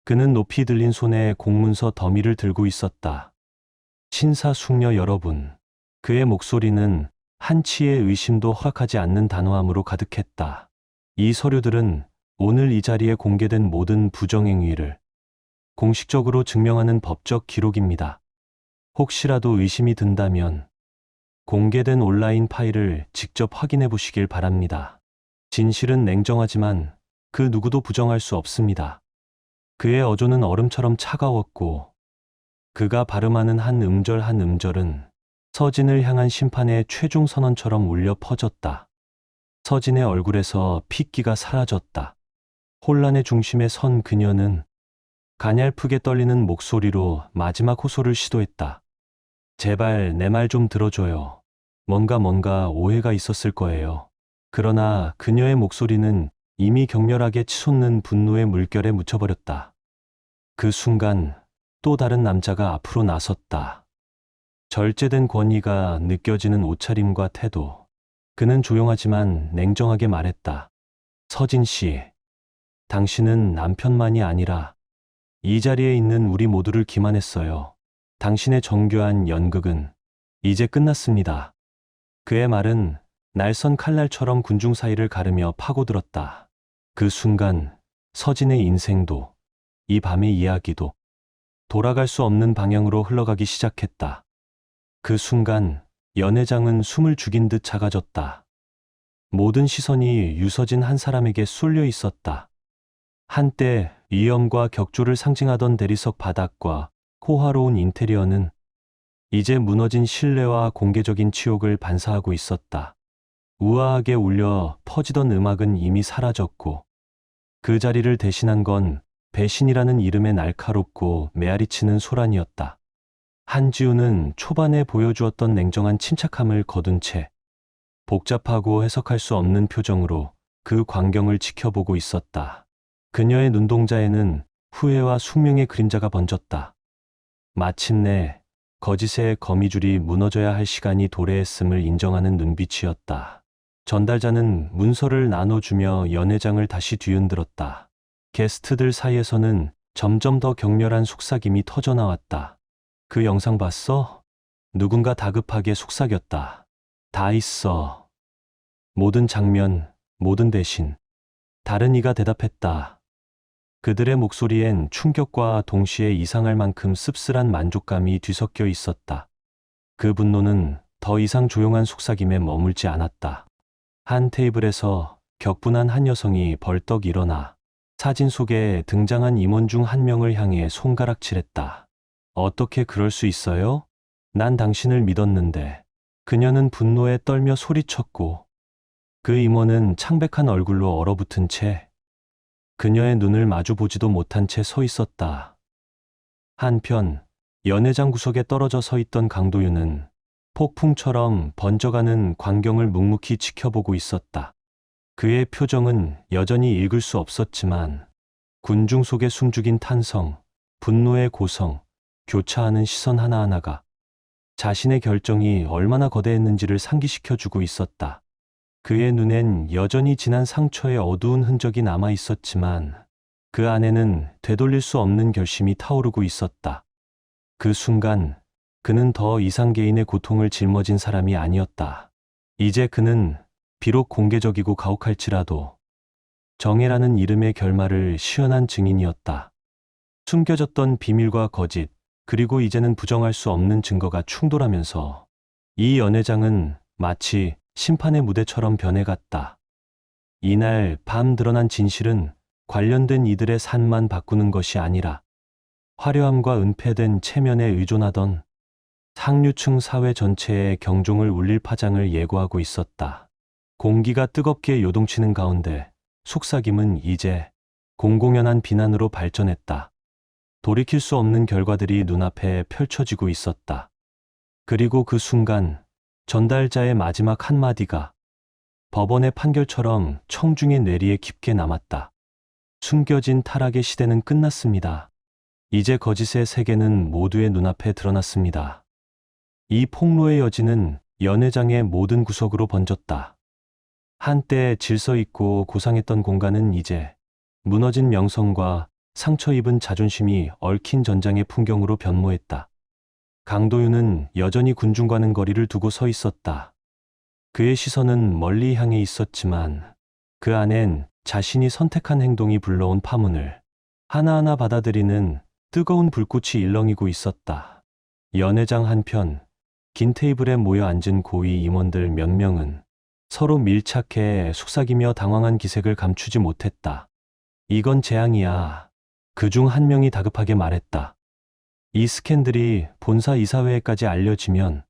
그는 높이 들린 손에 공문서 더미를 들고 있었다. 신사숙녀 여러분. 그의 목소리는 한치의 의심도 허락하지 않는 단호함으로 가득했다. 이 서류들은 오늘 이 자리에 공개된 모든 부정행위를 공식적으로 증명하는 법적 기록입니다. 혹시라도 의심이 든다면 공개된 온라인 파일을 직접 확인해 보시길 바랍니다. 진실은 냉정하지만 그 누구도 부정할 수 없습니다. 그의 어조는 얼음처럼 차가웠고 그가 발음하는 한 음절 한 음절은 서진을 향한 심판의 최종 선언처럼 울려 퍼졌다. 서진의 얼굴에서 핏기가 사라졌다. 혼란의 중심에 선 그녀는 가냘프게 떨리는 목소리로 마지막 호소를 시도했다. 제발 내 말 좀 들어줘요. 뭔가 오해가 있었을 거예요. 그러나 그녀의 목소리는 이미 격렬하게 치솟는 분노의 물결에 묻혀버렸다. 그 순간 또 다른 남자가 앞으로 나섰다. 절제된 권위가 느껴지는 옷차림과 태도. 그는 조용하지만 냉정하게 말했다. 서진 씨, 당신은 남편만이 아니라 이 자리에 있는 우리 모두를 기만했어요. 당신의 정교한 연극은 이제 끝났습니다. 그의 말은 날선 칼날처럼 군중 사이를 가르며 파고들었다. 그 순간 서진의 인생도 이 밤의 이야기도 돌아갈 수 없는 방향으로 흘러가기 시작했다. 그 순간 연회장은 숨을 죽인 듯 작아졌다. 모든 시선이 유서진 한 사람에게 쏠려 있었다. 한때 위엄과 격조를 상징하던 대리석 바닥과 호화로운 인테리어는 이제 무너진 신뢰와 공개적인 치욕을 반사하고 있었다. 우아하게 울려 퍼지던 음악은 이미 사라졌고 그 자리를 대신한 건 배신이라는 이름의 날카롭고 메아리치는 소란이었다. 한지우는 초반에 보여주었던 냉정한 침착함을 거둔 채 복잡하고 해석할 수 없는 표정으로 그 광경을 지켜보고 있었다. 그녀의 눈동자에는 후회와 숙명의 그림자가 번졌다. 마침내 거짓의 거미줄이 무너져야 할 시간이 도래했음을 인정하는 눈빛이었다. 전달자는 문서를 나눠주며 연회장을 다시 뒤흔들었다. 게스트들 사이에서는 점점 더 격렬한 속삭임이 터져나왔다. 그 영상 봤어? 누군가 다급하게 속삭였다. 다 있어. 모든 장면, 모든 대신. 다른 이가 대답했다. 그들의 목소리엔 충격과 동시에 이상할 만큼 씁쓸한 만족감이 뒤섞여 있었다. 그 분노는 더 이상 조용한 속삭임에 머물지 않았다. 한 테이블에서 격분한 한 여성이 벌떡 일어나 사진 속에 등장한 임원 중 한 명을 향해 손가락질했다. 어떻게 그럴 수 있어요? 난 당신을 믿었는데. 그녀는 분노에 떨며 소리쳤고 그 임원은 창백한 얼굴로 얼어붙은 채 그녀의 눈을 마주보지도 못한 채 서 있었다. 한편 연회장 구석에 떨어져 서 있던 강도윤은 폭풍처럼 번져가는 광경을 묵묵히 지켜보고 있었다. 그의 표정은 여전히 읽을 수 없었지만 군중 속에 숨죽인 탄성, 분노의 고성, 교차하는 시선 하나하나가 자신의 결정이 얼마나 거대했는지를 상기시켜주고 있었다. 그의 눈엔 여전히 지난 상처의 어두운 흔적이 남아 있었지만 그 안에는 되돌릴 수 없는 결심이 타오르고 있었다. 그 순간 그는 더 이상 개인의 고통을 짊어진 사람이 아니었다. 이제 그는 비록 공개적이고 가혹할지라도 정예라는 이름의 결말을 시연한 증인이었다. 숨겨졌던 비밀과 거짓, 그리고 이제는 부정할 수 없는 증거가 충돌하면서 이 연회장은 마치 심판의 무대처럼 변해갔다. 이날 밤 드러난 진실은 관련된 이들의 산만 바꾸는 것이 아니라 화려함과 은폐된 체면에 의존하던 상류층 사회 전체의 경종을 울릴 파장을 예고하고 있었다. 공기가 뜨겁게 요동치는 가운데 속삭임은 이제 공공연한 비난으로 발전했다. 돌이킬 수 없는 결과들이 눈앞에 펼쳐지고 있었다. 그리고 그 순간 전달자의 마지막 한마디가 법원의 판결처럼 청중의 뇌리에 깊게 남았다. 숨겨진 타락의 시대는 끝났습니다. 이제 거짓의 세계는 모두의 눈앞에 드러났습니다. 이 폭로의 여지는 연회장의 모든 구석으로 번졌다. 한때 질서 있고 고상했던 공간은 이제 무너진 명성과 상처 입은 자존심이 얽힌 전장의 풍경으로 변모했다. 강도윤은 여전히 군중과는 거리를 두고 서 있었다. 그의 시선은 멀리 향해 있었지만 그 안엔 자신이 선택한 행동이 불러온 파문을 하나하나 받아들이는 뜨거운 불꽃이 일렁이고 있었다. 연회장 한편 긴 테이블에 모여 앉은 고위 임원들 몇 명은 서로 밀착해 속삭이며 당황한 기색을 감추지 못했다. 이건 재앙이야. 그중 한 명이 다급하게 말했다. 이 스캔들이 본사 이사회에까지 알려지면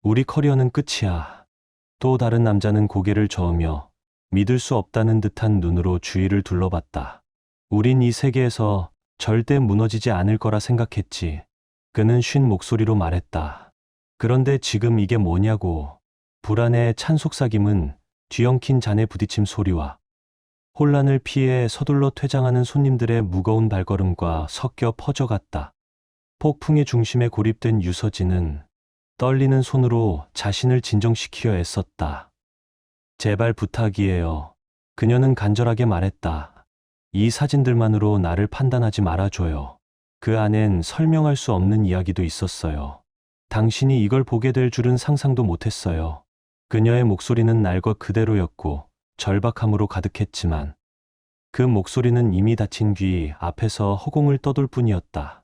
우리 커리어는 끝이야. 또 다른 남자는 고개를 저으며 믿을 수 없다는 듯한 눈으로 주위를 둘러봤다. 우린 이 세계에서 절대 무너지지 않을 거라 생각했지. 그는 쉰 목소리로 말했다. 그런데 지금 이게 뭐냐고. 불안의 찬 속삭임은 뒤엉킨 잔의 부딪힘 소리와 혼란을 피해 서둘러 퇴장하는 손님들의 무거운 발걸음과 섞여 퍼져갔다. 폭풍의 중심에 고립된 유서진은 떨리는 손으로 자신을 진정시키려 애썼다. 제발 부탁이에요. 그녀는 간절하게 말했다. 이 사진들만으로 나를 판단하지 말아줘요. 그 안엔 설명할 수 없는 이야기도 있었어요. 당신이 이걸 보게 될 줄은 상상도 못했어요. 그녀의 목소리는 날 것 그대로였고 절박함으로 가득했지만 그 목소리는 이미 닫힌 귀 앞에서 허공을 떠돌 뿐이었다.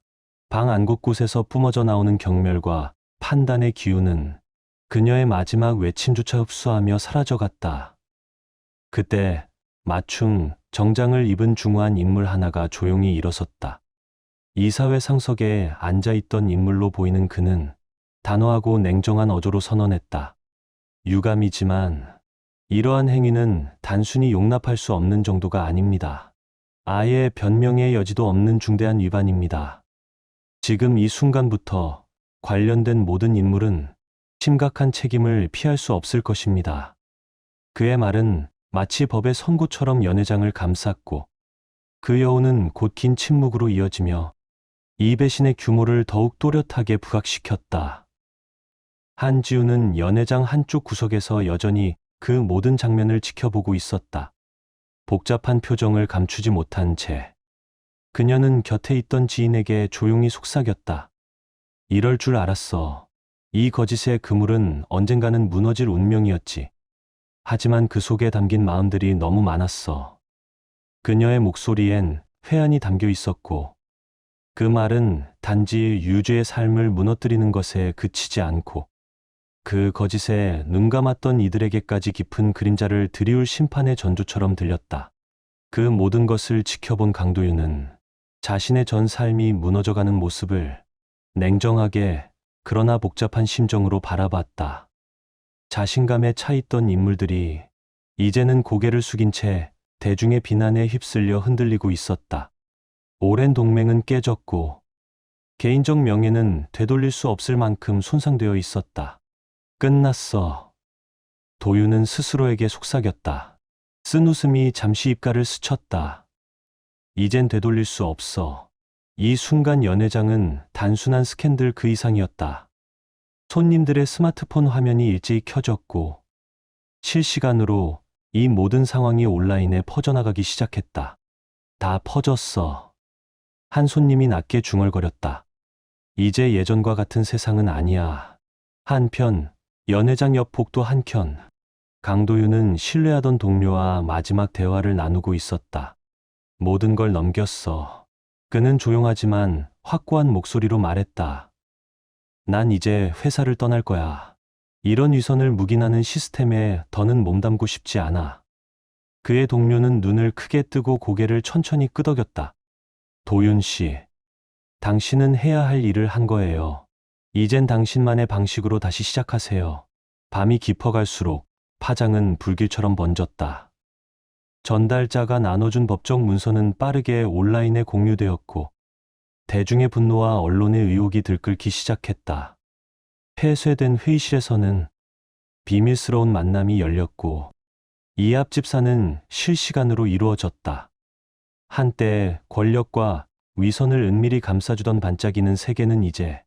방 안 곳곳에서 뿜어져 나오는 경멸과 판단의 기운은 그녀의 마지막 외침조차 흡수하며 사라져갔다. 그때 맞춤 정장을 입은 중후한 인물 하나가 조용히 일어섰다. 이사회 상석에 앉아있던 인물로 보이는 그는 단호하고 냉정한 어조로 선언했다. 유감이지만 이러한 행위는 단순히 용납할 수 없는 정도가 아닙니다. 아예 변명의 여지도 없는 중대한 위반입니다. 지금 이 순간부터 관련된 모든 인물은 심각한 책임을 피할 수 없을 것입니다. 그의 말은 마치 법의 선고처럼 연회장을 감쌌고 그 여우는 곧 긴 침묵으로 이어지며 이 배신의 규모를 더욱 또렷하게 부각시켰다. 한지우는 연회장 한쪽 구석에서 여전히 그 모든 장면을 지켜보고 있었다. 복잡한 표정을 감추지 못한 채 그녀는 곁에 있던 지인에게 조용히 속삭였다. 이럴 줄 알았어. 이 거짓의 그물은 언젠가는 무너질 운명이었지. 하지만 그 속에 담긴 마음들이 너무 많았어. 그녀의 목소리엔 회한이 담겨 있었고 그 말은 단지 유죄의 삶을 무너뜨리는 것에 그치지 않고 그 거짓에 눈 감았던 이들에게까지 깊은 그림자를 들이울 심판의 전조처럼 들렸다. 그 모든 것을 지켜본 강도윤은 자신의 전 삶이 무너져가는 모습을 냉정하게 그러나 복잡한 심정으로 바라봤다. 자신감에 차있던 인물들이 이제는 고개를 숙인 채 대중의 비난에 휩쓸려 흔들리고 있었다. 오랜 동맹은 깨졌고 개인적 명예는 되돌릴 수 없을 만큼 손상되어 있었다. 끝났어. 도윤은 스스로에게 속삭였다. 쓴 웃음이 잠시 입가를 스쳤다. 이젠 되돌릴 수 없어. 이 순간 연회장은 단순한 스캔들 그 이상이었다. 손님들의 스마트폰 화면이 일제히 켜졌고 실시간으로 이 모든 상황이 온라인에 퍼져나가기 시작했다. 다 퍼졌어. 한 손님이 낮게 중얼거렸다. 이제 예전과 같은 세상은 아니야. 한편 연회장 옆 복도 한켠 강도윤은 신뢰하던 동료와 마지막 대화를 나누고 있었다. 모든 걸 넘겼어. 그는 조용하지만 확고한 목소리로 말했다. 난 이제 회사를 떠날 거야. 이런 위선을 묵인하는 시스템에 더는 몸담고 싶지 않아. 그의 동료는 눈을 크게 뜨고 고개를 천천히 끄덕였다. 도윤 씨, 당신은 해야 할 일을 한 거예요. 이젠 당신만의 방식으로 다시 시작하세요. 밤이 깊어갈수록 파장은 불길처럼 번졌다. 전달자가 나눠준 법적 문서는 빠르게 온라인에 공유되었고 대중의 분노와 언론의 의혹이 들끓기 시작했다. 폐쇄된 회의실에서는 비밀스러운 만남이 열렸고 이 앞 집사는 실시간으로 이루어졌다. 한때 권력과 위선을 은밀히 감싸주던 반짝이는 세계는 이제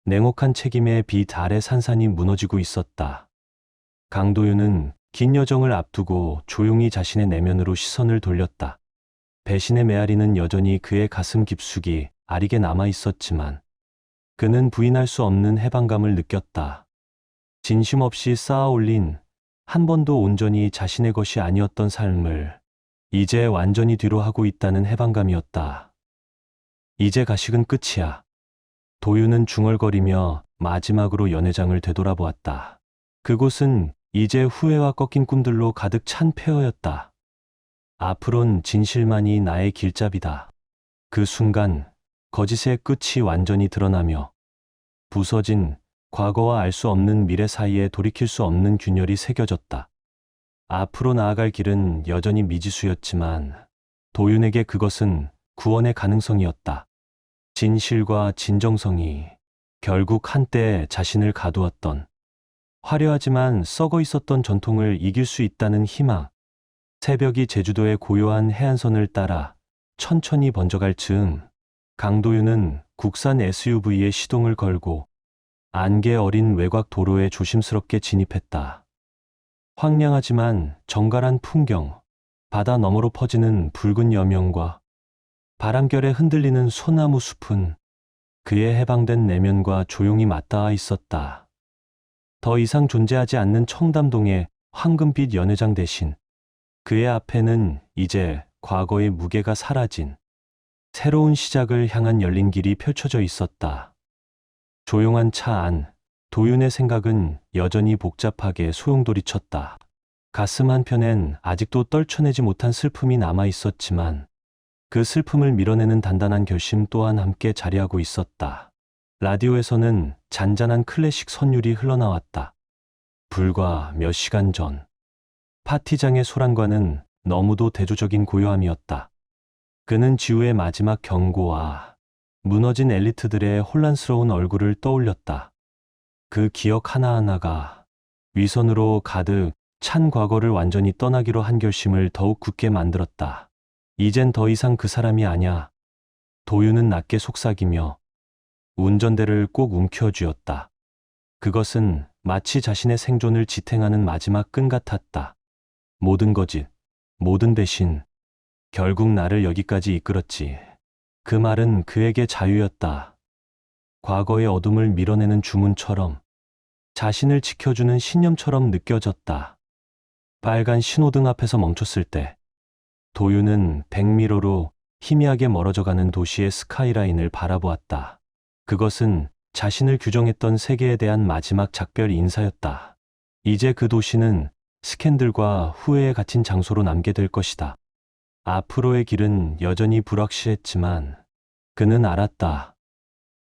냉혹한 책임의 빛 아래 산산이 무너지고 있었다. 강도윤은 긴 여정을 앞두고 조용히 자신의 내면으로 시선을 돌렸다. 배신의 메아리는 여전히 그의 가슴 깊숙이 아리게 남아 있었지만 그는 부인할 수 없는 해방감을 느꼈다. 진심 없이 쌓아올린 한 번도 온전히 자신의 것이 아니었던 삶을 이제 완전히 뒤로 하고 있다는 해방감이었다. 이제 가식은 끝이야. 도윤은 중얼거리며 마지막으로 연회장을 되돌아보았다. 그곳은 이제 후회와 꺾인 꿈들로 가득 찬 폐허였다. 앞으론 진실만이 나의 길잡이다. 그 순간 거짓의 끝이 완전히 드러나며 부서진 과거와 알 수 없는 미래 사이에 돌이킬 수 없는 균열이 새겨졌다. 앞으로 나아갈 길은 여전히 미지수였지만 도윤에게 그것은 구원의 가능성이었다. 진실과 진정성이 결국 한때 자신을 가두었던 화려하지만 썩어 있었던 전통을 이길 수 있다는 희망. 새벽이 제주도의 고요한 해안선을 따라 천천히 번져갈 즈음 강도윤은 국산 SUV에 시동을 걸고 안개 어린 외곽 도로에 조심스럽게 진입했다. 황량하지만 정갈한 풍경, 바다 너머로 퍼지는 붉은 여명과 바람결에 흔들리는 소나무 숲은 그의 해방된 내면과 조용히 맞닿아 있었다. 더 이상 존재하지 않는 청담동의 황금빛 연회장 대신 그의 앞에는 이제 과거의 무게가 사라진 새로운 시작을 향한 열린 길이 펼쳐져 있었다. 조용한 차 안, 도윤의 생각은 여전히 복잡하게 소용돌이쳤다. 가슴 한편엔 아직도 떨쳐내지 못한 슬픔이 남아 있었지만 그 슬픔을 밀어내는 단단한 결심 또한 함께 자리하고 있었다. 라디오에서는 잔잔한 클래식 선율이 흘러나왔다. 불과 몇 시간 전, 파티장의 소란과는 너무도 대조적인 고요함이었다. 그는 지우의 마지막 경고와 무너진 엘리트들의 혼란스러운 얼굴을 떠올렸다. 그 기억 하나하나가 위선으로 가득 찬 과거를 완전히 떠나기로 한 결심을 더욱 굳게 만들었다. 이젠 더 이상 그 사람이 아냐. 도윤은 낮게 속삭이며 운전대를 꼭 움켜쥐었다. 그것은 마치 자신의 생존을 지탱하는 마지막 끈 같았다. 모든 거짓, 모든 배신, 결국 나를 여기까지 이끌었지. 그 말은 그에게 자유였다. 과거의 어둠을 밀어내는 주문처럼, 자신을 지켜주는 신념처럼 느껴졌다. 빨간 신호등 앞에서 멈췄을 때 도윤은 백미러로 희미하게 멀어져가는 도시의 스카이라인을 바라보았다. 그것은 자신을 규정했던 세계에 대한 마지막 작별 인사였다. 이제 그 도시는 스캔들과 후회에 갇힌 장소로 남게 될 것이다. 앞으로의 길은 여전히 불확실했지만 그는 알았다.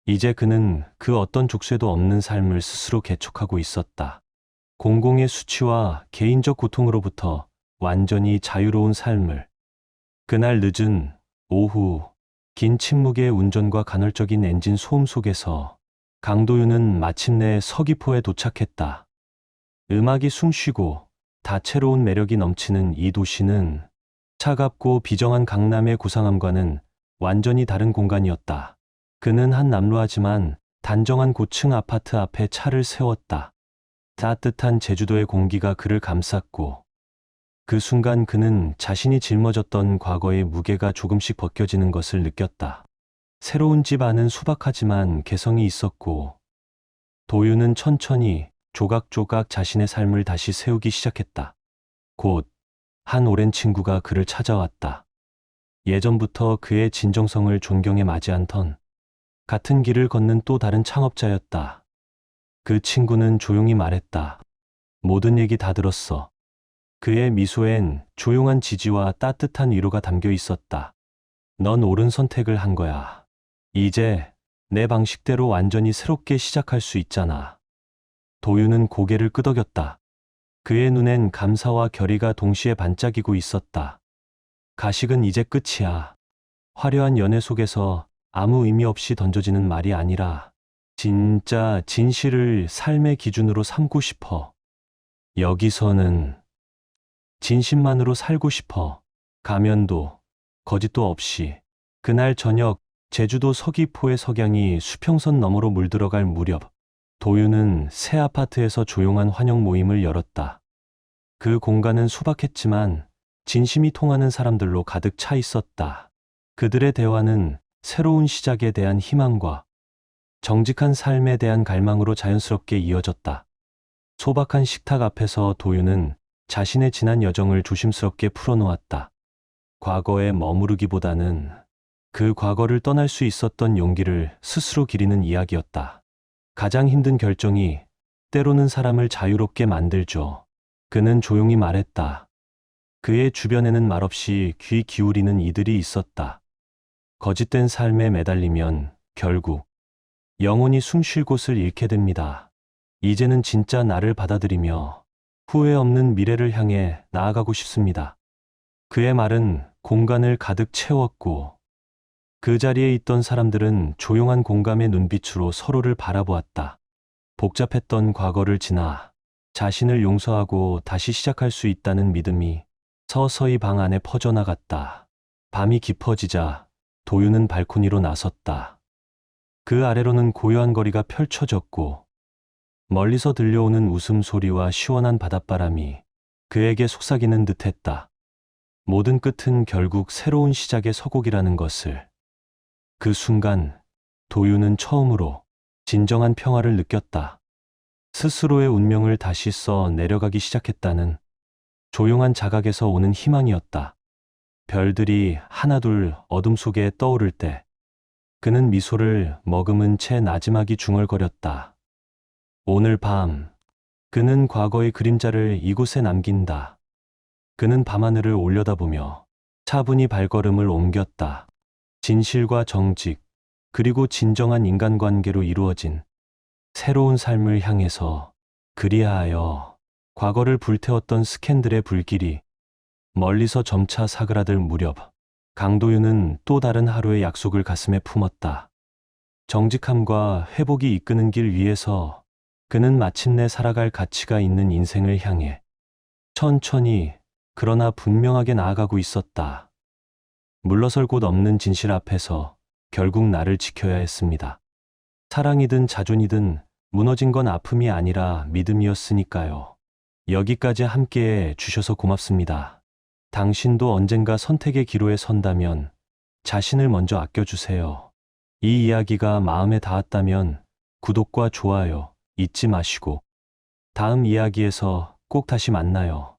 이제 그는 그 어떤 족쇄도 없는 삶을 스스로 개척하고 있었다. 공공의 수치와 개인적 고통으로부터 완전히 자유로운 삶을. 그날 늦은 오후, 긴 침묵의 운전과 간헐적인 엔진 소음 속에서 강도윤은 마침내 서귀포에 도착했다. 음악이 숨쉬고 다채로운 매력이 넘치는 이 도시는 차갑고 비정한 강남의 고상함과는 완전히 다른 공간이었다. 그는 한 남루하지만 단정한 고층 아파트 앞에 차를 세웠다. 따뜻한 제주도의 공기가 그를 감쌌고 그 순간 그는 자신이 짊어졌던 과거의 무게가 조금씩 벗겨지는 것을 느꼈다. 새로운 집 안은 소박하지만 개성이 있었고 도윤은 천천히 조각조각 자신의 삶을 다시 세우기 시작했다. 곧 한 오랜 친구가 그를 찾아왔다. 예전부터 그의 진정성을 존경해 맞이한던 같은 길을 걷는 또 다른 창업자였다. 그 친구는 조용히 말했다. 모든 얘기 다 들었어. 그의 미소엔 조용한 지지와 따뜻한 위로가 담겨 있었다. 넌 옳은 선택을 한 거야. 이제 내 방식대로 완전히 새롭게 시작할 수 있잖아. 도윤은 고개를 끄덕였다. 그의 눈엔 감사와 결의가 동시에 반짝이고 있었다. 가식은 이제 끝이야. 화려한 연애 속에서 아무 의미 없이 던져지는 말이 아니라 진짜 진실을 삶의 기준으로 삼고 싶어. 여기서는 진심만으로 살고 싶어. 가면도 거짓도 없이. 그날 저녁 제주도 서귀포의 석양이 수평선 너머로 물들어갈 무렵 도윤은 새 아파트에서 조용한 환영 모임을 열었다. 그 공간은 소박했지만 진심이 통하는 사람들로 가득 차 있었다. 그들의 대화는 새로운 시작에 대한 희망과 정직한 삶에 대한 갈망으로 자연스럽게 이어졌다. 소박한 식탁 앞에서 도윤은 자신의 지난 여정을 조심스럽게 풀어놓았다. 과거에 머무르기보다는 그 과거를 떠날 수 있었던 용기를 스스로 기리는 이야기였다. 가장 힘든 결정이 때로는 사람을 자유롭게 만들죠. 그는 조용히 말했다. 그의 주변에는 말없이 귀 기울이는 이들이 있었다. 거짓된 삶에 매달리면 결국 영혼이 숨 쉴 곳을 잃게 됩니다. 이제는 진짜 나를 받아들이며 후회 없는 미래를 향해 나아가고 싶습니다. 그의 말은 공간을 가득 채웠고 그 자리에 있던 사람들은 조용한 공감의 눈빛으로 서로를 바라보았다. 복잡했던 과거를 지나 자신을 용서하고 다시 시작할 수 있다는 믿음이 서서히 방 안에 퍼져나갔다. 밤이 깊어지자 도윤은 발코니로 나섰다. 그 아래로는 고요한 거리가 펼쳐졌고 멀리서 들려오는 웃음소리와 시원한 바닷바람이 그에게 속삭이는 듯했다. 모든 끝은 결국 새로운 시작의 서곡이라는 것을. 그 순간 도윤은 처음으로 진정한 평화를 느꼈다. 스스로의 운명을 다시 써 내려가기 시작했다는 조용한 자각에서 오는 희망이었다. 별들이 하나둘 어둠 속에 떠오를 때 그는 미소를 머금은 채 나지막이 중얼거렸다. 오늘 밤 그는 과거의 그림자를 이곳에 남긴다. 그는 밤하늘을 올려다보며 차분히 발걸음을 옮겼다. 진실과 정직, 그리고 진정한 인간관계로 이루어진 새로운 삶을 향해서. 그리하여 과거를 불태웠던 스캔들의 불길이 멀리서 점차 사그라들 무렵 강도윤은 또 다른 하루의 약속을 가슴에 품었다. 정직함과 회복이 이끄는 길 위에서 그는 마침내 살아갈 가치가 있는 인생을 향해 천천히 그러나 분명하게 나아가고 있었다. 물러설 곳 없는 진실 앞에서 결국 나를 지켜야 했습니다. 사랑이든 자존이든 무너진 건 아픔이 아니라 믿음이었으니까요. 여기까지 함께해 주셔서 고맙습니다. 당신도 언젠가 선택의 기로에 선다면 자신을 먼저 아껴주세요. 이 이야기가 마음에 닿았다면 구독과 좋아요 잊지 마시고 다음 이야기에서 꼭 다시 만나요.